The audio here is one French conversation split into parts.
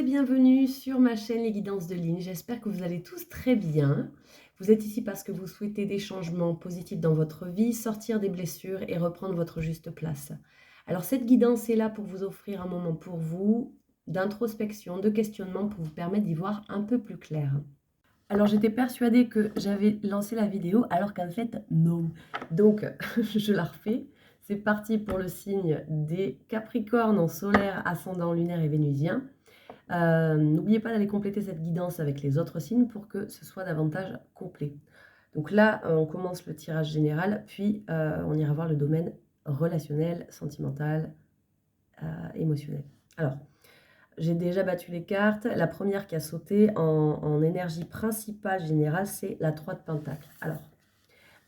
et bienvenue sur ma chaîne Les Guidances de Lynn. J'espère que vous allez tous très bien. Vous êtes ici parce que vous souhaitez des changements positifs dans votre vie, sortir des blessures et reprendre votre juste place. Alors cette guidance est là pour vous offrir un moment pour vous d'introspection, de questionnement pour vous permettre d'y voir un peu plus clair. Alors j'étais persuadée que j'avais lancé la vidéo alors qu'en fait non. Donc je la refais. C'est parti pour le signe des Capricornes en solaire, ascendant lunaire et vénusien. N'oubliez pas d'aller compléter cette guidance avec les autres signes pour que ce soit davantage complet. Donc là, on commence le tirage général, puis on ira voir le domaine relationnel, sentimental, émotionnel. Alors, j'ai déjà battu les cartes. La première qui a sauté en énergie principale générale, c'est la 3 de Pentacle. Alors,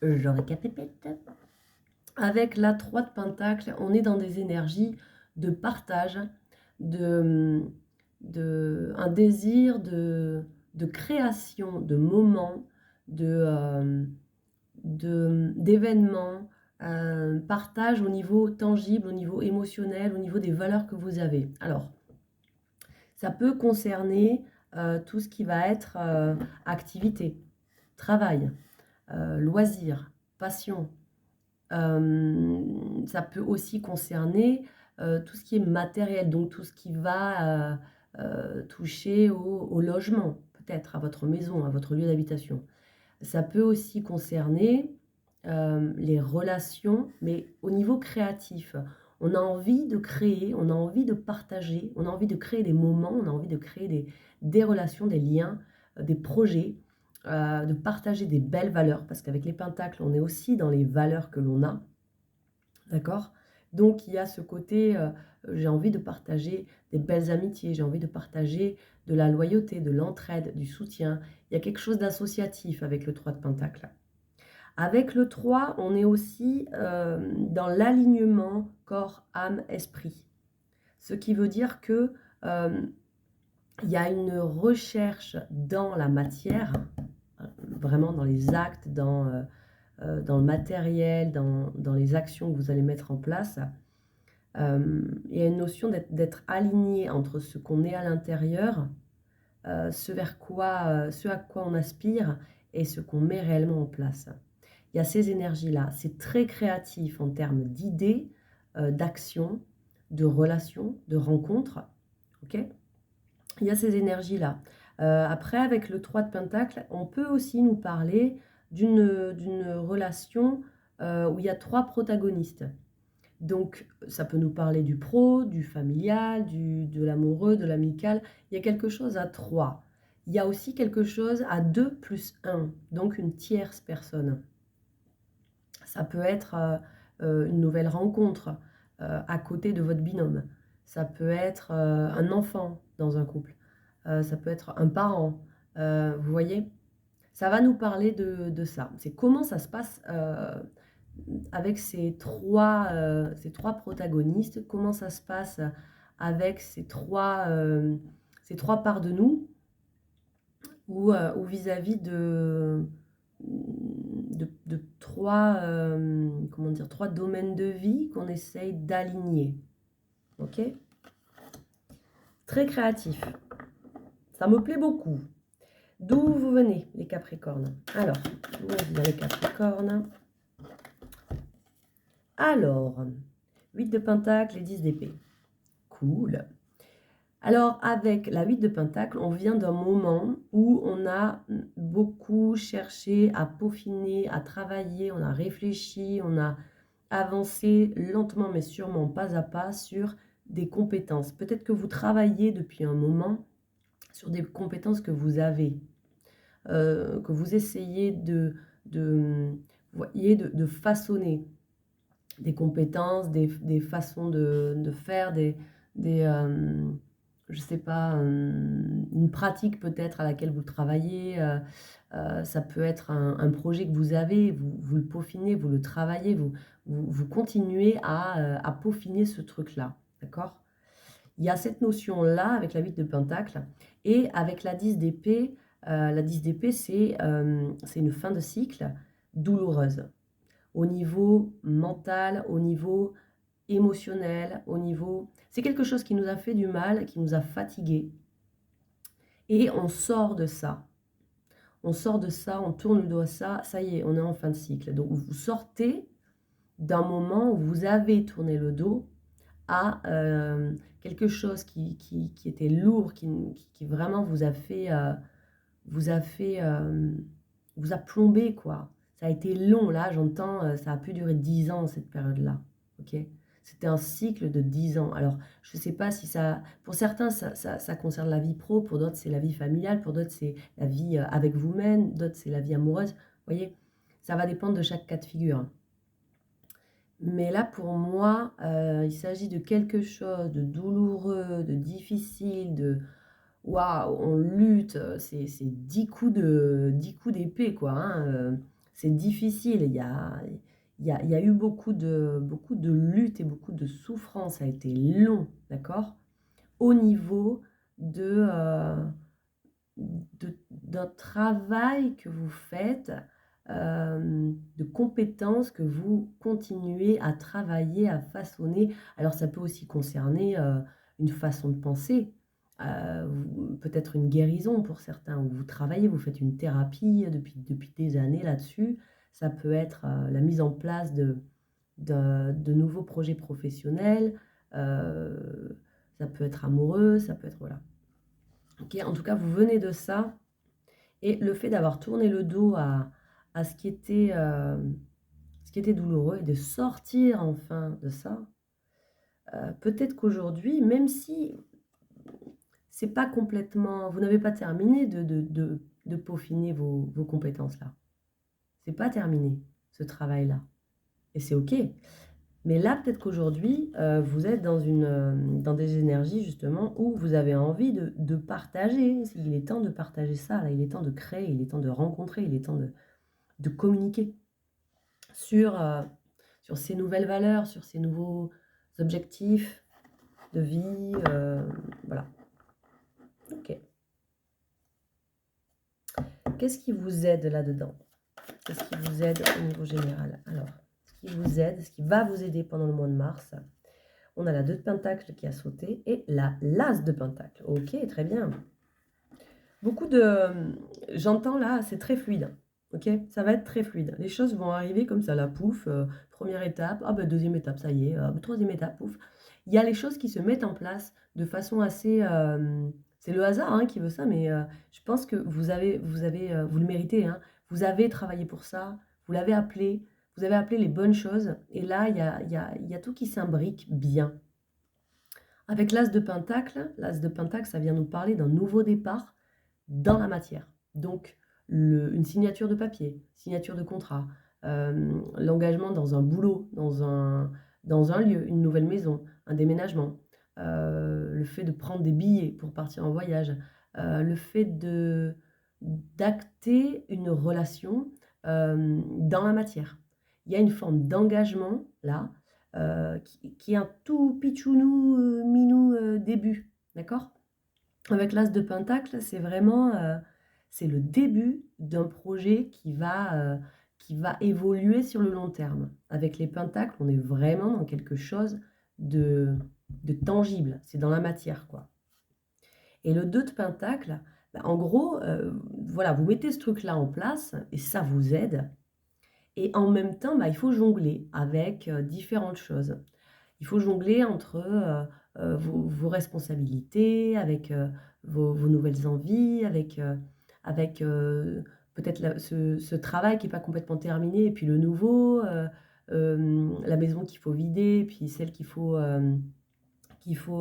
je récapitule. Avec la 3 de Pentacle, on est dans des énergies de partage, un désir de création, de moments, d'événements, un partage au niveau tangible, au niveau émotionnel, au niveau des valeurs que vous avez. Alors, ça peut concerner tout ce qui va être activité, travail, loisirs, passion. Ça peut aussi concerner tout ce qui est matériel, donc tout ce qui va toucher au logement, peut-être à votre maison, à votre lieu d'habitation. Ça peut aussi concerner les relations, mais au niveau créatif. On a envie de créer, on a envie de partager, on a envie de créer des moments, on a envie de créer des relations, des liens, des projets, de partager des belles valeurs, parce qu'avec les pentacles, on est aussi dans les valeurs que l'on a, d'accord? Donc, il y a ce côté, j'ai envie de partager des belles amitiés, j'ai envie de partager de la loyauté, de l'entraide, du soutien. Il y a quelque chose d'associatif avec le 3 de Pentacle. Avec le 3, on est aussi dans l'alignement corps, âme, esprit. Ce qui veut dire que il y a une recherche dans la matière, vraiment dans les actes, dans le matériel, dans les actions que vous allez mettre en place. Il y a une notion d'être aligné entre ce qu'on est à l'intérieur, ce à quoi on aspire et ce qu'on met réellement en place. Il y a ces énergies-là. C'est très créatif en termes d'idées, d'actions, de relations, de rencontres. Ok? Il y a ces énergies-là. Après, avec le 3 de Pentacle, on peut aussi nous parler d'une relation où il y a 3 protagonistes. Donc, ça peut nous parler du pro, du familial, de l'amoureux, de l'amical. Il y a quelque chose à 3. Il y a aussi quelque chose à 2 plus 1, donc une tierce personne. Ça peut être une nouvelle rencontre à côté de votre binôme. Ça peut être un enfant dans un couple. Ça peut être un parent. Vous voyez? Ça va nous parler de ça. C'est comment ça se passe avec ces trois protagonistes, comment ça se passe avec ces trois parts de nous, ou vis-à-vis de trois domaines de vie qu'on essaye d'aligner. Ok? Très créatif. Ça me plaît beaucoup. D'où vous venez, les Capricornes? Alors, vous venez les Capricornes. Alors, 8 de Pentacle et 10 d'épée. Cool. Alors, avec la 8 de Pentacle, on vient d'un moment où on a beaucoup cherché à peaufiner, à travailler, on a réfléchi, on a avancé lentement mais sûrement pas à pas sur des compétences. Peut-être que vous travaillez depuis un moment sur des compétences que vous avez, que vous essayez de façonner des compétences, des façons de faire, je sais pas, une pratique peut-être à laquelle vous travaillez. Ça peut être un projet que vous avez, vous le peaufinez, vous le travaillez, vous continuez à peaufiner ce truc-là, d'accord? Il y a cette notion-là avec la 8 de Pentacle et avec la 10 d'épée. La 10 d'épée, c'est une fin de cycle douloureuse au niveau mental, au niveau émotionnel, au niveau... C'est quelque chose qui nous a fait du mal, qui nous a fatigués. Et on sort de ça. On sort de ça, on tourne le dos à ça, ça y est, on est en fin de cycle. Donc vous sortez d'un moment où vous avez tourné le dos à quelque chose qui était lourd, qui vraiment vous a fait, vous a plombé, quoi. Ça a été long, là, j'entends, ça a pu durer 10 ans, cette période-là, ok? C'était un cycle de 10 ans. Alors, je ne sais pas si ça... Pour certains, ça concerne la vie pro, pour d'autres, c'est la vie familiale, pour d'autres, c'est la vie avec vous-même, d'autres, c'est la vie amoureuse. Vous voyez, ça va dépendre de chaque cas de figure, hein. Mais là, pour moi, il s'agit de quelque chose de douloureux, de difficile, de waouh, on lutte, c'est 10 coups de 10 coups d'épée, quoi, hein, c'est difficile. Il y a eu beaucoup de lutte et beaucoup de souffrance. Ça a été long, d'accord? Au niveau de, d'un travail que vous faites, de compétences que vous continuez à travailler, à façonner. Alors ça peut aussi concerner une façon de penser, peut-être une guérison pour certains, où vous travaillez, vous faites une thérapie depuis des années là-dessus. Ça peut être la mise en place de nouveaux projets professionnels, ça peut être amoureux, ça peut être... Voilà. Ok, en tout cas, vous venez de ça. Et le fait d'avoir tourné le dos à ce qui était douloureux et de sortir enfin de ça, peut-être qu'aujourd'hui, même si c'est pas complètement, vous n'avez pas terminé de peaufiner vos compétences là. C'est pas terminé, ce travail-là. Et c'est OK. Mais là, peut-être qu'aujourd'hui, vous êtes dans des énergies justement où vous avez envie de partager. Il est temps de partager ça, là. Il est temps de créer, il est temps de rencontrer, il est temps de communiquer sur, sur ces nouvelles valeurs, sur ces nouveaux objectifs de vie. Voilà. Ok. Qu'est-ce qui vous aide là-dedans? Qu'est-ce qui vous aide au niveau général? Alors, ce qui vous aide, ce qui va vous aider pendant le mois de mars, on a la 2 de Pentacle qui a sauté et la l'As de Pentacle. Ok, très bien. Beaucoup de... J'entends là, c'est très fluide. Ok, ça va être très fluide. Les choses vont arriver comme ça, la pouf. Première étape, ah ben deuxième étape, ça y est. Troisième étape, pouf. Il y a les choses qui se mettent en place de façon assez... c'est le hasard hein, qui veut ça, mais je pense que vous le méritez, hein. Vous avez travaillé pour ça, vous l'avez appelé, vous avez appelé les bonnes choses. Et là, il y a tout qui s'imbrique bien. Avec l'As de Pentacle, ça vient nous parler d'un nouveau départ dans la matière. Donc, une signature de papier, signature de contrat, l'engagement dans un boulot, dans un lieu, une nouvelle maison, un déménagement, le fait de prendre des billets pour partir en voyage, le fait d'acter une relation dans la matière. Il y a une forme d'engagement là, qui est un tout pitchounou, minou début, d'accord? Avec l'As de Pentacle, c'est vraiment c'est le début d'un projet qui va évoluer sur le long terme. Avec les Pentacles, on est vraiment dans quelque chose de, de tangible, c'est dans la matière, quoi. Et le 2 de Pentacle, bah, en gros, voilà, vous mettez ce truc-là en place et ça vous aide. Et en même temps, bah, il faut jongler avec différentes choses. Il faut jongler entre vos responsabilités, avec vos nouvelles envies, avec peut-être ce travail qui n'est pas complètement terminé, et puis le nouveau, la maison qu'il faut vider, puis celle qu'il faut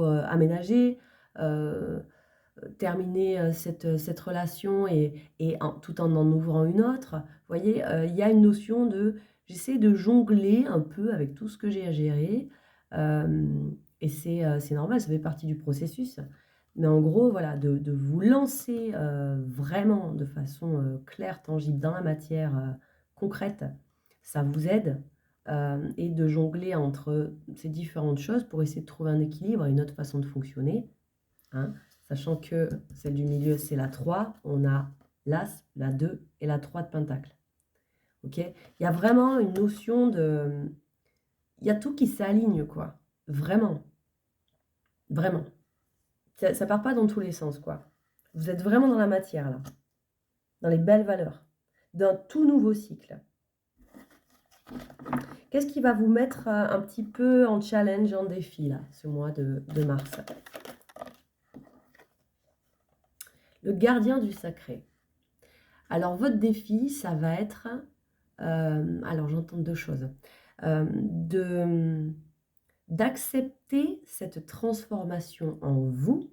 aménager, euh, terminer cette relation tout en ouvrant une autre. Vous voyez, il y a une notion de... J'essaie de jongler un peu avec tout ce que j'ai à gérer. Et c'est normal, ça fait partie du processus. Mais en gros, voilà, de vous lancer vraiment de façon claire, tangible, dans la matière concrète, ça vous aide. Et de jongler entre ces différentes choses pour essayer de trouver un équilibre et une autre façon de fonctionner, hein. Sachant que celle du milieu, c'est la 3. On a l'As, la 2 et la 3 de Pentacle. Ok? Il y a vraiment une notion de... Il y a tout qui s'aligne, quoi. Vraiment. Vraiment. Ça part pas dans tous les sens, quoi. Vous êtes vraiment dans la matière, là. Dans les belles valeurs. D'un tout nouveau cycle. Qu'est-ce qui va vous mettre un petit peu en challenge, en défi, là, ce mois de mars? Le gardien du sacré. Alors, votre défi, ça va être... alors, j'entends deux choses. D'accepter cette transformation en vous,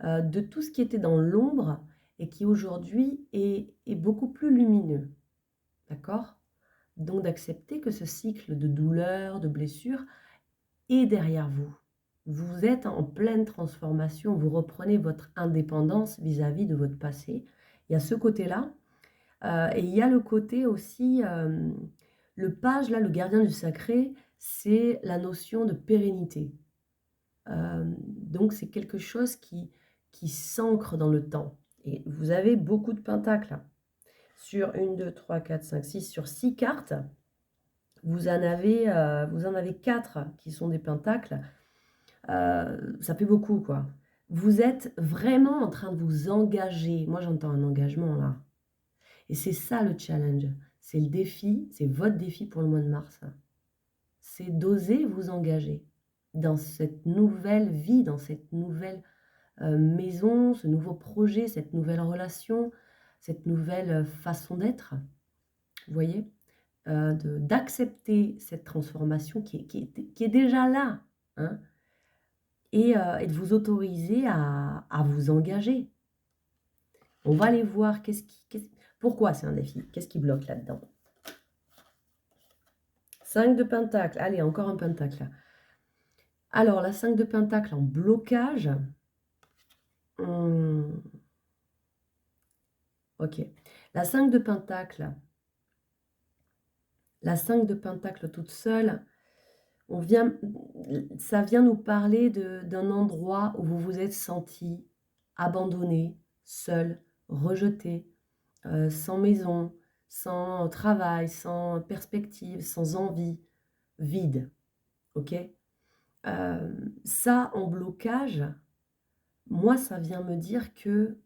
de tout ce qui était dans l'ombre et qui aujourd'hui est beaucoup plus lumineux. D'accord? Donc, d'accepter que ce cycle de douleur, de blessure est derrière vous. Vous êtes en pleine transformation, vous reprenez votre indépendance vis-à-vis de votre passé. Il y a ce côté-là. Et il y a le côté aussi, le page, là, le gardien du sacré, c'est la notion de pérennité. Donc, c'est quelque chose qui s'ancre dans le temps. Et vous avez beaucoup de pentacles, là. Sur 1, 2, 3, 4, 5, 6, sur 6 cartes, vous en avez 4 qui sont des pentacles. Ça fait beaucoup, quoi. Vous êtes vraiment en train de vous engager. Moi, j'entends un engagement, là. Et c'est ça le challenge. C'est le défi, c'est votre défi pour le mois de mars. C'est d'oser vous engager dans cette nouvelle vie, dans cette nouvelle maison, ce nouveau projet, cette nouvelle relation, cette nouvelle façon d'être. Vous voyez, d'accepter cette transformation qui est déjà là, hein, et de vous autoriser à vous engager. On va aller voir pourquoi c'est un défi, qu'est-ce qui bloque là-dedans. 5 de pentacle, allez, encore un pentacle. Alors, la 5 de pentacle en blocage. Ok. La 5 de pentacle. La 5 de pentacle toute seule. Ça vient nous parler d'un endroit où vous vous êtes senti abandonné, seul, rejeté, sans maison, sans travail, sans perspective, sans envie, vide. Ok? Ça, en blocage, moi, ça vient me dire que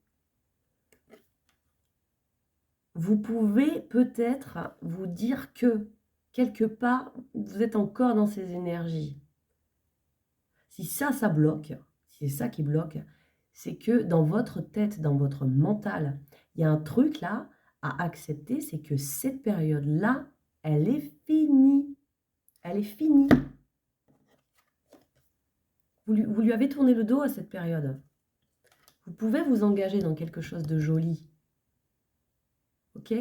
vous pouvez peut-être vous dire que, quelque part, vous êtes encore dans ces énergies. Si ça bloque, si c'est ça qui bloque, c'est que dans votre tête, dans votre mental, il y a un truc là à accepter, c'est que cette période-là, elle est finie. Elle est finie. Vous lui avez tourné le dos à cette période. Vous pouvez vous engager dans quelque chose de joli. Ok?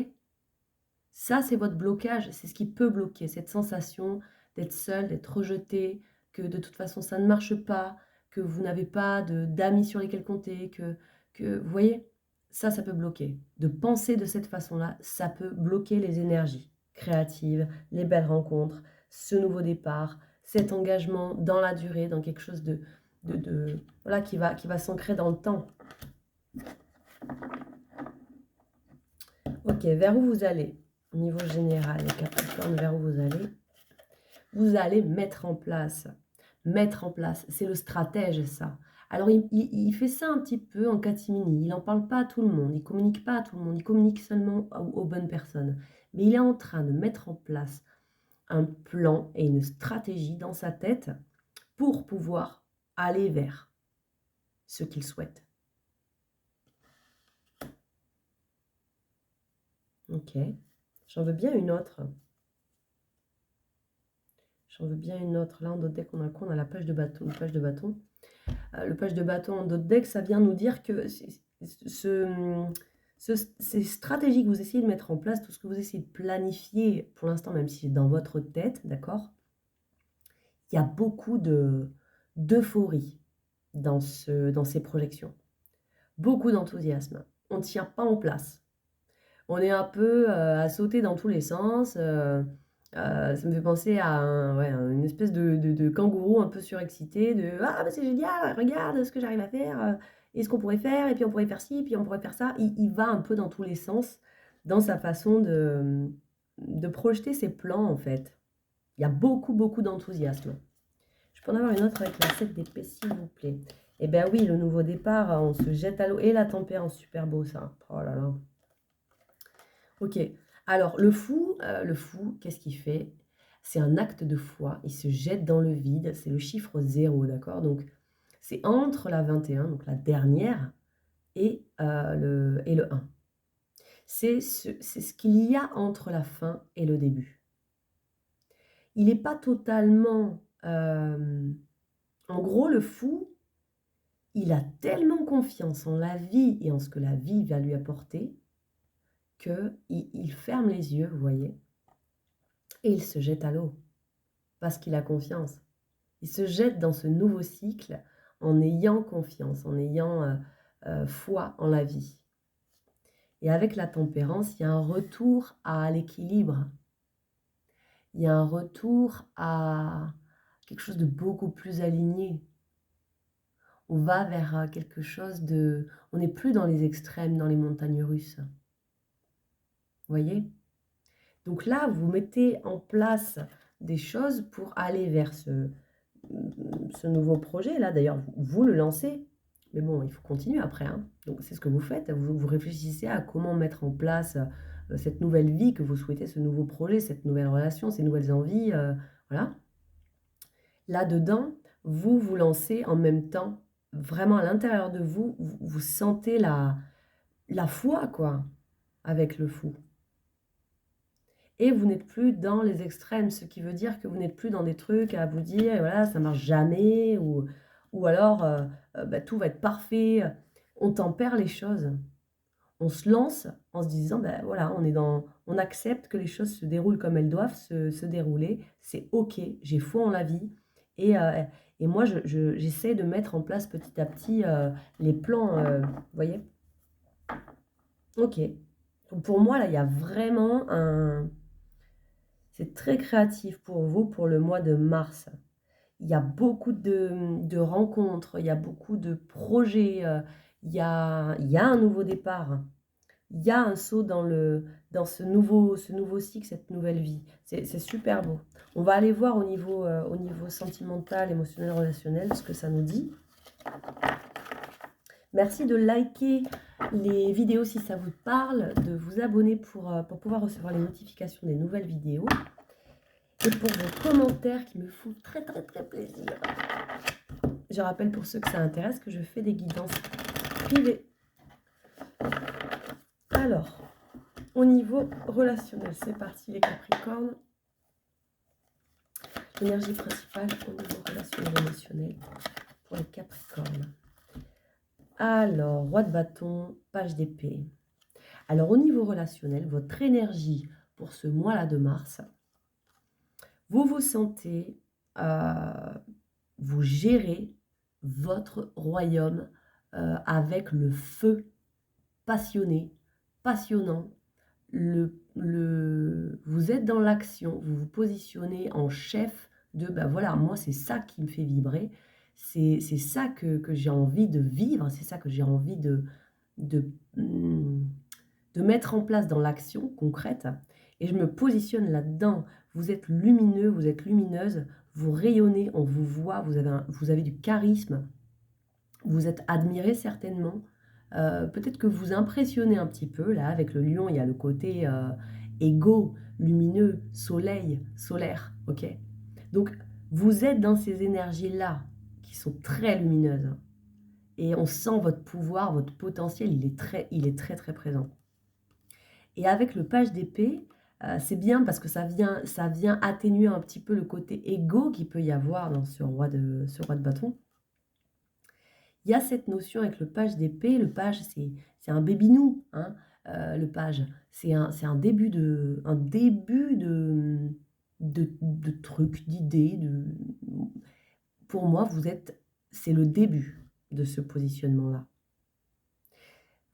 Ça, c'est votre blocage. C'est ce qui peut bloquer, cette sensation d'être seul, d'être rejeté, que de toute façon, ça ne marche pas, que vous n'avez pas d'amis sur lesquels compter, vous voyez, ça peut bloquer. De penser de cette façon-là, ça peut bloquer les énergies créatives, les belles rencontres, ce nouveau départ, cet engagement dans la durée, dans quelque chose voilà, qui va s'ancrer dans le temps. Ok, vers où vous allez? Au niveau général, les Capricornes, vers où vous allez mettre en place. C'est le stratège, ça. Alors, il fait ça un petit peu en catimini. Il n'en parle pas à tout le monde. Il ne communique pas à tout le monde. Il communique seulement aux bonnes personnes. Mais il est en train de mettre en place un plan et une stratégie dans sa tête pour pouvoir aller vers ce qu'il souhaite. Ok. J'en veux bien une autre. J'en veux bien une autre. Là, en d'autres decks, on a quoi? On a la page de bâton. Le page de bâton. Le page de bâton en d'autres decks, ça vient nous dire que ces stratégies que vous essayez de mettre en place, tout ce que vous essayez de planifier, pour l'instant, même si c'est dans votre tête, d'accord, il y a beaucoup d'euphorie dans ces projections. Beaucoup d'enthousiasme. On ne tient pas en place. On est un peu à sauter dans tous les sens. Ça me fait penser à une espèce de kangourou un peu surexcité, ah, bah, c'est génial, regarde ce que j'arrive à faire, et ce qu'on pourrait faire, et puis on pourrait faire ci, puis on pourrait faire ça. Il va un peu dans tous les sens dans sa façon de projeter ses plans, en fait. Il y a beaucoup, beaucoup d'enthousiasme. Je peux en avoir une autre avec la 7 d'épée, s'il vous plaît. Eh bien oui, le nouveau départ, on se jette à l'eau. Et la tempérance, super beau ça. Oh là là. Ok. Alors, le fou, qu'est-ce qu'il fait? C'est un acte de foi. Il se jette dans le vide. C'est le chiffre 0, d'accord? Donc, c'est entre la 21, donc la dernière, et le 1. C'est ce qu'il y a entre la fin et le début. Il n'est pas totalement... en gros, le fou, il a tellement confiance en la vie et en ce que la vie va lui apporter qu'il ferme les yeux, vous voyez, et il se jette à l'eau parce qu'il a confiance. Il se jette dans ce nouveau cycle en ayant confiance, en ayant foi en la vie. Et avec la tempérance, il y a un retour à l'équilibre. Il y a un retour à quelque chose de beaucoup plus aligné. On va vers quelque chose de... On n'est plus dans les extrêmes, dans les montagnes russes. Vous voyez? Donc là, vous mettez en place des choses pour aller vers ce nouveau projet. Là, d'ailleurs, vous le lancez. Mais bon, il faut continuer après, hein. Donc c'est ce que vous faites. Vous réfléchissez à comment mettre en place cette nouvelle vie que vous souhaitez, ce nouveau projet, cette nouvelle relation, ces nouvelles envies. Voilà. Là-dedans, vous vous lancez en même temps. Vraiment à l'intérieur de vous, vous sentez la foi, quoi, avec le fou. Et vous n'êtes plus dans les extrêmes, ce qui veut dire que vous n'êtes plus dans des trucs à vous dire, voilà, ça marche jamais, ou alors bah, tout va être parfait. On tempère les choses. On se lance en se disant, ben voilà, on accepte que les choses se déroulent comme elles doivent se dérouler. C'est OK, j'ai foi en la vie. Et, euh, et moi, j'essaie de mettre en place petit à petit les plans, vous voyez? OK. Donc pour moi, là, il y a vraiment un... C'est très créatif pour vous pour le mois de mars. Il y a beaucoup de rencontres, il y a beaucoup de projets, il y a un nouveau départ. Il y a un saut dans ce nouveau cycle, cette nouvelle vie. C'est super beau. On va aller voir au niveau sentimental, émotionnel, relationnel, ce que ça nous dit. Merci de liker les vidéos si ça vous parle, de vous abonner pour pouvoir recevoir les notifications des nouvelles vidéos. Et pour vos commentaires qui me font très très très plaisir. Je rappelle pour ceux que ça intéresse que je fais des guidances privées. Alors, au niveau relationnel, c'est parti les Capricornes. L'énergie principale au niveau relationnel émotionnel pour les Capricornes. Alors, roi de bâton, page d'épée. Alors, au niveau relationnel, votre énergie pour ce mois-là de mars, vous vous sentez, vous gérez votre royaume avec le feu passionné, passionnant. Vous êtes dans l'action, vous vous positionnez en chef de, ben voilà, moi c'est ça qui me fait vibrer, c'est ça que j'ai envie de vivre, c'est ça que j'ai envie de, de mettre en place dans l'action concrète, et je me positionne là-dedans. Vous êtes lumineux, vous êtes lumineuse, vous rayonnez, on vous voit, vous avez du charisme, vous êtes admiré certainement. Peut-être que vous impressionnez un petit peu, là, avec le lion, il y a le côté égo, lumineux, soleil, solaire, ok? Donc, vous êtes dans ces énergies-là, qui sont très lumineuses. Et on sent votre pouvoir, votre potentiel, il est très, très présent. Et avec le page d'épée, c'est bien parce que ça vient atténuer un petit peu le côté égo qu'il peut y avoir dans ce roi de bâton. Il y a cette notion avec le page d'épée. Le page, c'est un baby-nous, hein, le page. C'est un début de trucs, d'idées. Pour moi, c'est le début de ce positionnement-là.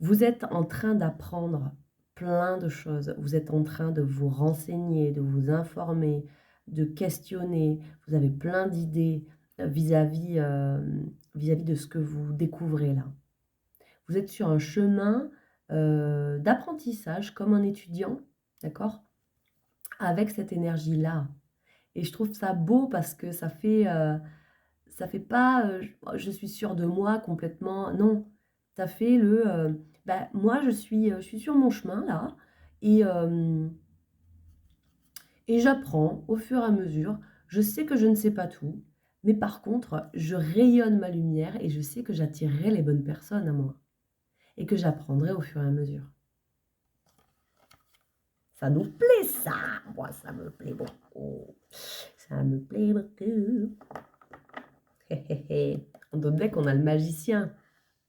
Vous êtes en train d'apprendre plein de choses. Vous êtes en train de vous renseigner, de vous informer, de questionner. Vous avez plein d'idées vis-à-vis de ce que vous découvrez là. Vous êtes sur un chemin d'apprentissage comme un étudiant, d'accord? Avec cette énergie-là. Et je trouve ça beau parce que ça fait ça fait pas je suis sûre de moi complètement. Non, tu as fait le bah, moi je suis sur mon chemin là et, et j'apprends au fur et à mesure. Je sais que je ne sais pas tout, mais par contre, je rayonne ma lumière et je sais que j'attirerai les bonnes personnes à moi et que j'apprendrai au fur et à mesure. Ça nous plaît ça, moi ça me plaît beaucoup. Ça me plaît beaucoup. On dirait qu'on a le magicien.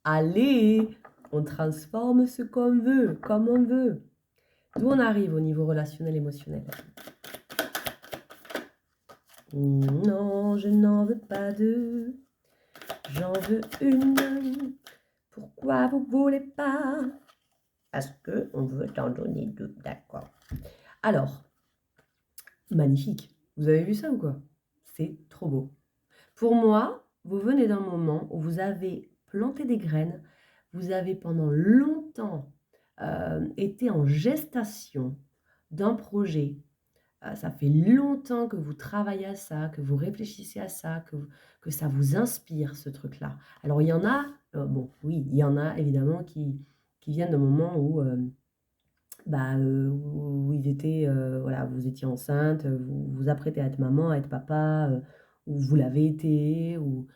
Allez, on transforme ce qu'on veut, comme on veut. D'où on arrive au niveau relationnel émotionnel. Non, je n'en veux pas deux. J'en veux une. Pourquoi vous voulez pas? Parce que on veut t'en donner deux, d'accord. Alors, magnifique. Vous avez vu ça ou quoi? C'est trop beau. Pour moi, vous venez d'un moment où vous avez planté des graines, vous avez pendant longtemps été en gestation d'un projet. Ça fait longtemps que vous travaillez à ça, que vous réfléchissez à ça, que ça vous inspire, ce truc-là. Alors, il y en a, bon, oui, il y en a évidemment qui viennent d'un moment où, où ils étaient, voilà, vous étiez enceinte, vous vous apprêtez à être maman, à être papa, ou vous l'avez été, ou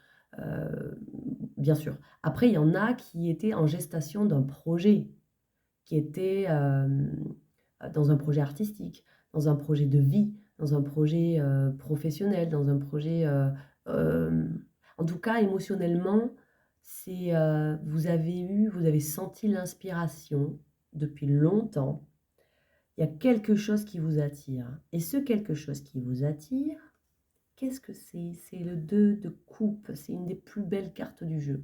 bien sûr. Après, il y en a qui étaient en gestation d'un projet, qui était dans un projet artistique, dans un projet de vie, dans un projet professionnel, dans un projet, euh, en tout cas émotionnellement, c'est vous avez senti l'inspiration depuis longtemps. Il y a quelque chose qui vous attire. Et ce quelque chose qui vous attire, qu'est-ce que c'est? C'est le 2 de coupe. C'est une des plus belles cartes du jeu.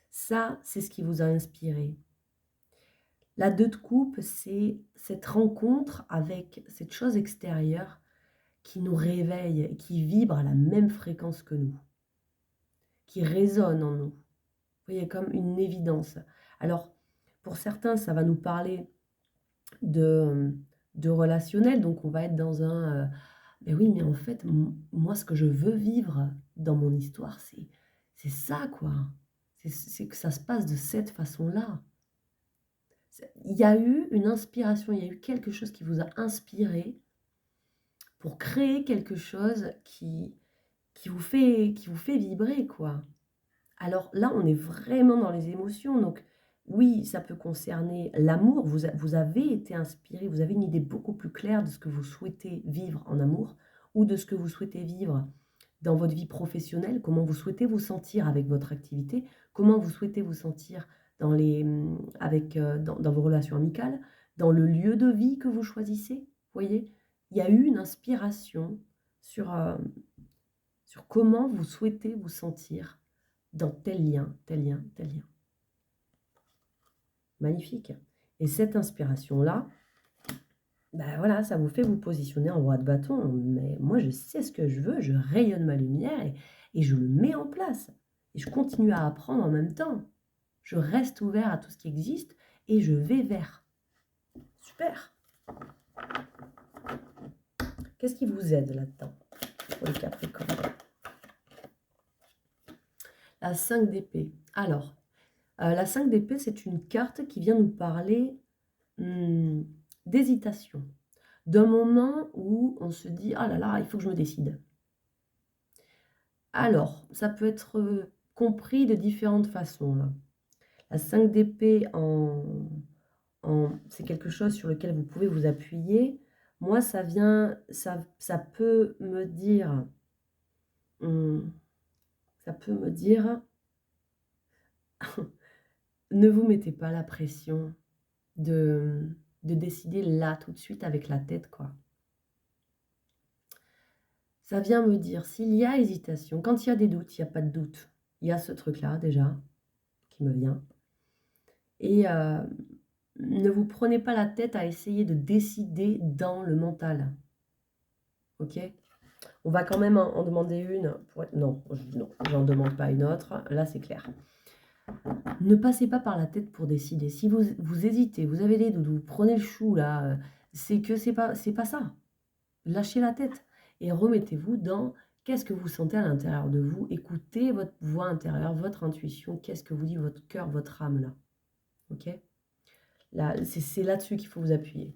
Ça, c'est ce qui vous a inspiré. La 2 de coupe, c'est cette rencontre avec cette chose extérieure qui nous réveille, qui vibre à la même fréquence que nous, qui résonne en nous. Vous voyez, comme une évidence. Alors, pour certains, ça va nous parler de relationnel, donc on va être dans un mais oui, mais en fait, moi, ce que je veux vivre dans mon histoire, c'est ça, quoi. C'est que ça se passe de cette façon-là. Il y a eu une inspiration, il y a eu quelque chose qui vous a inspiré pour créer quelque chose qui vous fait vibrer, quoi. Alors là, on est vraiment dans les émotions. Donc oui, ça peut concerner l'amour. Vous avez été inspiré, vous avez une idée beaucoup plus claire de ce que vous souhaitez vivre en amour ou de ce que vous souhaitez vivre dans votre vie professionnelle, comment vous souhaitez vous sentir avec votre activité, comment vous souhaitez vous sentir dans vos relations amicales, dans le lieu de vie que vous choisissez. Vous voyez, il y a eu une inspiration sur, sur comment vous souhaitez vous sentir dans tel lien, tel lien, tel lien. Magnifique. Et cette inspiration-là, ben voilà, ça vous fait vous positionner en roi de bâton. Mais moi, je sais ce que je veux, je rayonne ma lumière et je le mets en place. Et je continue à apprendre en même temps. Je reste ouvert à tout ce qui existe et je vais vers. Super. Qu'est-ce qui vous aide là-dedans pour les Capricornes? La 5 d'épée. Alors, la 5 d'épée, c'est une carte qui vient nous parler d'hésitation. D'un moment où on se dit « Ah là là, il faut que je me décide ». Alors, ça peut être compris de différentes façons, là. La 5 d'épée, c'est quelque chose sur lequel vous pouvez vous appuyer. Moi, ça peut me dire... ça peut me dire... ne vous mettez pas la pression de décider là, tout de suite, avec la tête, quoi. Ça vient me dire, s'il y a hésitation, quand il y a des doutes, il n'y a pas de doute. Il y a ce truc-là, déjà, qui me vient. Et ne vous prenez pas la tête à essayer de décider dans le mental. Ok? On va quand même en demander une. Non, j'en demande pas une autre. Là, c'est clair. Ne passez pas par la tête pour décider. Si vous hésitez, vous avez des doutes, vous prenez le chou, là, c'est que c'est pas ça. Lâchez la tête et remettez-vous dans Qu'est-ce que vous sentez à l'intérieur de vous? Écoutez votre voix intérieure, votre intuition. Qu'est-ce que vous dit votre cœur, votre âme là? OK? Là, c'est là-dessus qu'il faut vous appuyer.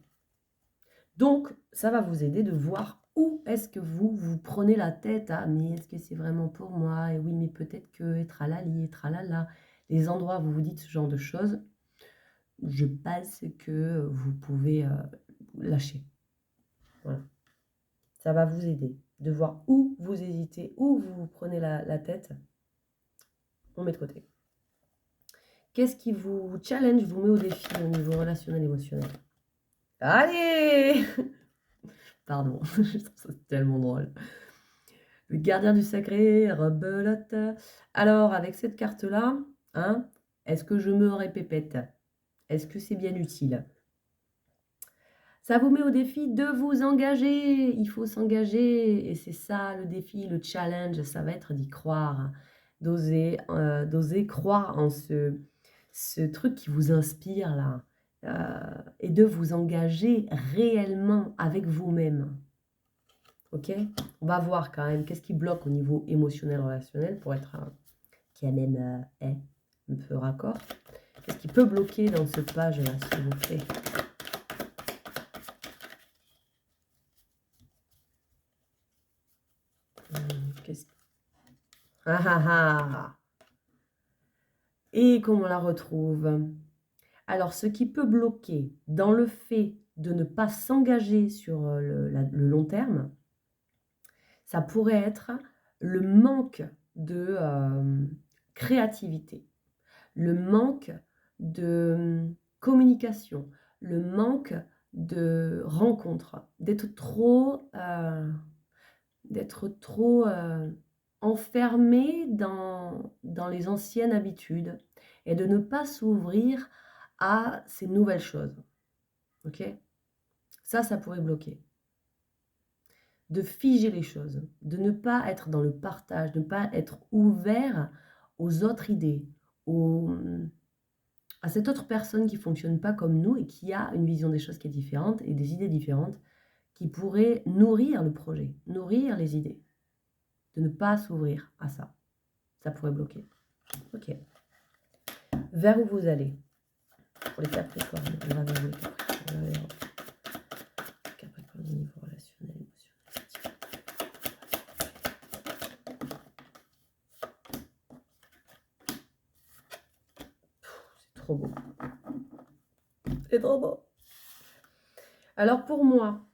Donc, ça va vous aider de voir où est-ce que vous vous prenez la tête à mais est-ce que c'est vraiment pour moi? Et oui, mais peut-être que, et tralali, et tralala. Les endroits où vous vous dites ce genre de choses, je pense que vous pouvez lâcher. Voilà. Ça va vous aider de voir où vous hésitez, où vous vous prenez la tête. On met de côté. Qu'est-ce qui vous challenge, vous met au défi au niveau relationnel, émotionnel? Allez! Pardon, je trouve ça tellement drôle. Le gardien du sacré, rebelote. Alors, avec cette carte-là, hein, est-ce que je me répète? Est-ce que c'est bien utile? Ça vous met au défi de vous engager. Il faut s'engager. Et c'est ça le défi, le challenge. Ça va être d'y croire. D'oser croire en ce truc qui vous inspire là. Et de vous engager réellement avec vous-même. Ok? On va voir quand même qu'est-ce qui bloque au niveau émotionnel, relationnel pour être qui a même un peu raccord. Qu'est-ce qui peut bloquer dans cette page-là, s'il vous plaît? Qu'est-ce... Ah ah ah! Et comment on la retrouve? Alors, ce qui peut bloquer dans le fait de ne pas s'engager sur le long terme, ça pourrait être le manque de créativité, le manque de communication, le manque de rencontres, d'être trop enfermé dans les anciennes habitudes et de ne pas s'ouvrir à ces nouvelles choses. Ok? Ça pourrait bloquer. De figer les choses, de ne pas être dans le partage, de ne pas être ouvert aux autres idées, à cette autre personne qui ne fonctionne pas comme nous et qui a une vision des choses qui est différente et des idées différentes qui pourraient nourrir le projet, nourrir les idées. De ne pas s'ouvrir à ça. Ça pourrait bloquer. Ok. Vers où vous allez? Pour les Capricornes. On va vers les Capricornes. On va vers Capricorne au niveau relationnel, émotionnel. C'est trop beau. C'est trop beau. Alors pour moi,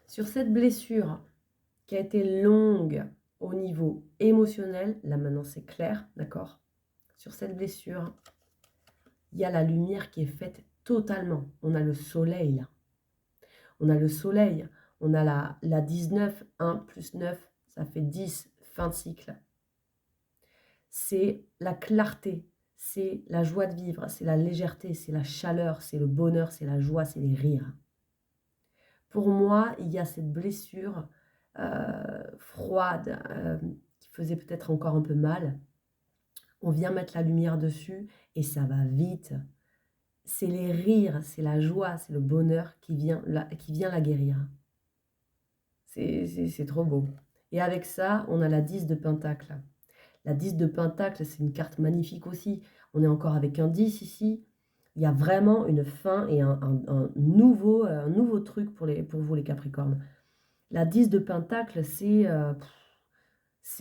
sur cette blessure qui a été longue au niveau émotionnel, là maintenant c'est clair, d'accord? Sur cette blessure, il y a la lumière qui est faite totalement. On a le soleil là. On a le soleil, on a la 19, 1 plus 9, ça fait 10, fin de cycle. C'est la clarté, c'est la joie de vivre, c'est la légèreté, c'est la chaleur, c'est le bonheur, c'est la joie, c'est les rires. Pour moi, il y a cette blessure froide qui faisait peut-être encore un peu mal. On vient mettre la lumière dessus et ça va vite. C'est les rires, c'est la joie, c'est le bonheur qui vient la guérir. C'est trop beau. Et avec ça, on a la 10 de Pentacle. La 10 de Pentacle, c'est une carte magnifique aussi. On est encore avec un 10 ici. Il y a vraiment une fin et un nouveau truc pour vous, les Capricornes. La 10 de Pentacle, c'est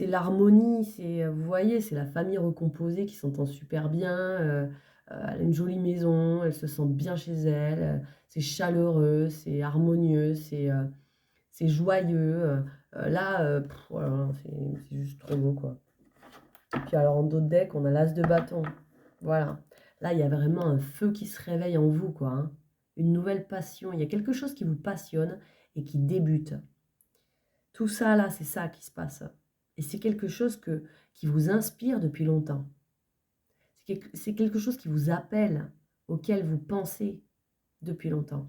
l'harmonie. Vous voyez, c'est la famille recomposée qui s'entend super bien. Elle a une jolie maison, elle se sent bien chez elle. C'est chaleureux, c'est harmonieux, c'est joyeux. Là, voilà, c'est juste trop beau, quoi. Puis alors, en d'autres decks, on a l'As de bâton. Voilà. Là, il y a vraiment un feu qui se réveille en vous, quoi. Hein. Une nouvelle passion. Il y a quelque chose qui vous passionne et qui débute. Tout ça, là, c'est ça qui se passe. Et c'est quelque chose qui vous inspire depuis longtemps. C'est quelque chose qui vous appelle, auquel vous pensez depuis longtemps.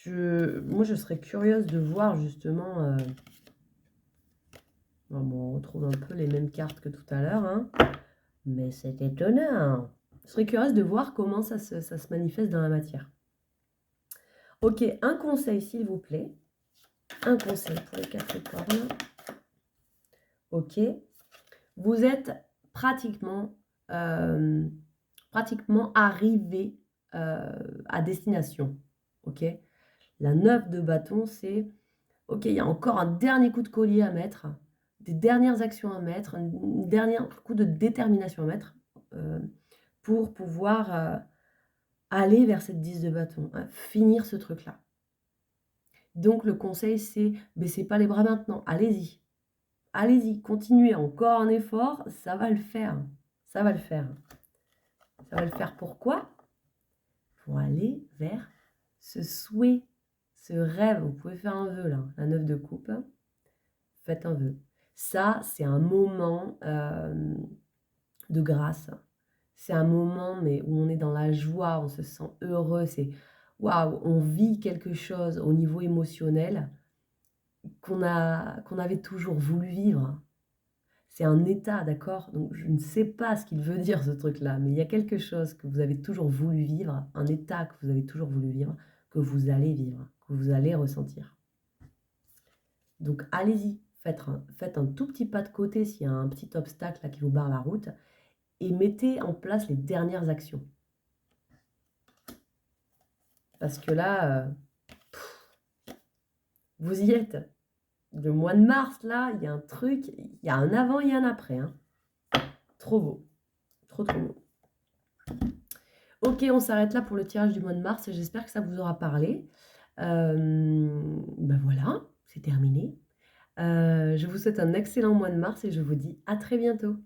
Moi, je serais curieuse de voir justement... Bon, on retrouve un peu les mêmes cartes que tout à l'heure, hein. Mais c'est étonnant. Je serais curieuse de voir comment ça se manifeste dans la matière. Ok, un conseil, s'il vous plaît. Un conseil pour les Capricornes. Ok. Vous êtes pratiquement, pratiquement arrivé à destination. Ok. La 9 de bâton, c'est ok, il y a encore un dernier coup de collier à mettre, des dernières actions à mettre, un dernier coup de détermination à mettre pour pouvoir aller vers cette 10 de bâton, hein, finir ce truc-là. Donc le conseil, c'est baissez pas les bras maintenant, allez-y. Allez-y, continuez, encore un effort, ça va le faire. Ça va le faire. Ça va le faire pourquoi? Pour aller vers ce souhait, ce rêve. Vous pouvez faire un vœu là, la 9 de coupe. Faites un vœu. Ça, c'est un moment de grâce. C'est un moment mais où on est dans la joie, on se sent heureux. C'est waouh, on vit quelque chose au niveau émotionnel qu'on avait toujours voulu vivre. C'est un état, d'accord? Donc je ne sais pas ce qu'il veut dire ce truc-là, mais il y a quelque chose que vous avez toujours voulu vivre, un état que vous avez toujours voulu vivre, que vous allez vivre, que vous allez ressentir. Donc allez-y, faites un tout petit pas de côté s'il y a un petit obstacle là qui vous barre la route et mettez en place les dernières actions. Parce que là, vous y êtes. Le mois de mars, là, il y a un truc, il y a un avant et un après. Hein. Trop beau. Trop, trop beau. Ok, on s'arrête là pour le tirage du mois de mars. J'espère que ça vous aura parlé. Ben voilà, c'est terminé. Je vous souhaite un excellent mois de mars et je vous dis à très bientôt.